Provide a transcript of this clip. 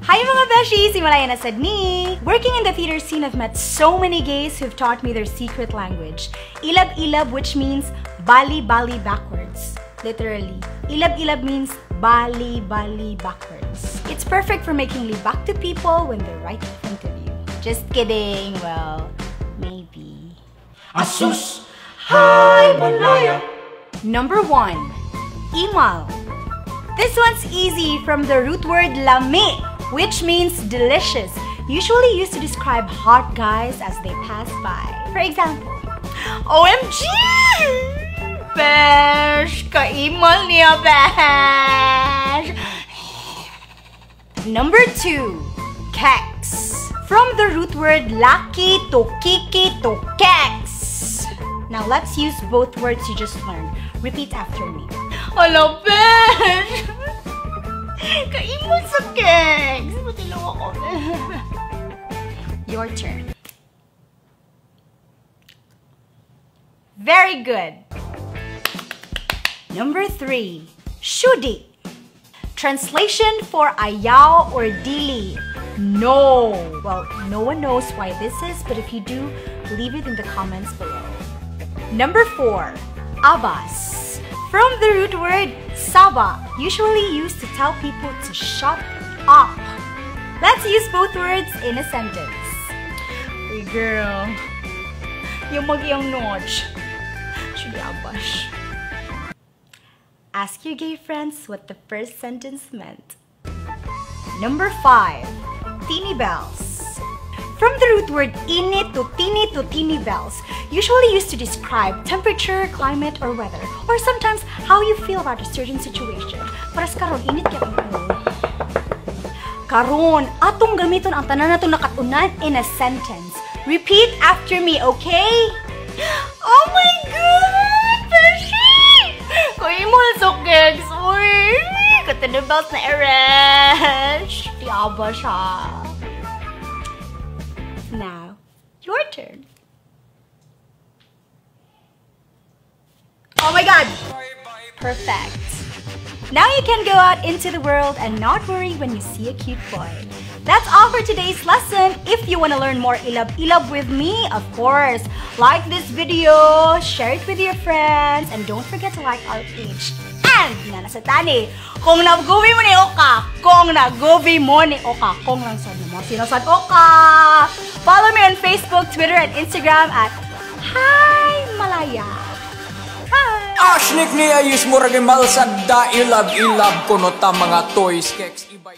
Hi mga beshi! Si Malaya na Sadni! Working in the theater scene, I've met so many gays who've taught me their secret language. Ilab-ilab, which means bali-bali backwards. Literally. Ilab-ilab means bali-bali backwards. It's perfect for making libak to people when they're right in front of you. Just kidding. Well, maybe. Asus! Hi, Malaya! Number 1. Imal. This one's easy, from the root word lami, which means delicious, usually used to describe hot guys as they pass by. For example, OMG! Besh! Kaimal niya, besh! Number 2. Kex. From the root word laki to kiki to kex. Now let's use both words you just learned. Repeat after me. Hala, besh! Kaimal sa kex! Your turn. Very good. Number 3. Shudi. Translation for ayaw or dili. No. Well, no one knows why this is, but if you do, leave it in the comments below. Number 4. Abas. From the root word SABA, usually used to tell people to shut up. Let's use both words in a sentence. Hey girl, yung mag-iyang notch. Should abas. Ask your gay friends what the first sentence meant. Number 5. Teeny bells. From the root word init to teeny bells, usually used to describe temperature, climate, or weather, or sometimes how you feel about a certain situation. Paras karon init kaya ang karon, atong gamiton ang tanan natong nakatunan in a sentence. Repeat after me, okay? Oh my God! Beshi! Kaimol so kegs! Uy! Katanabelt na eresh! Tiyaba siya. Now, your turn. Oh my God! Perfect. Now you can go out into the world and not worry when you see a cute boy. That's all for today's lesson. If you want to learn more ilab-ilab with me, of course, like this video, share it with your friends, and don't forget to like our page. And, nanasatani, kung nag-gobi mo ni Oka, kung nag-gobi mo ni Oka, kung lang sad mo, sinasad Oka. Follow me on Facebook, Twitter, and Instagram at Hi Malaya. Ashnik ni ayus mo ragay malsad da ilab-ilab kuno ta mga toys keks iba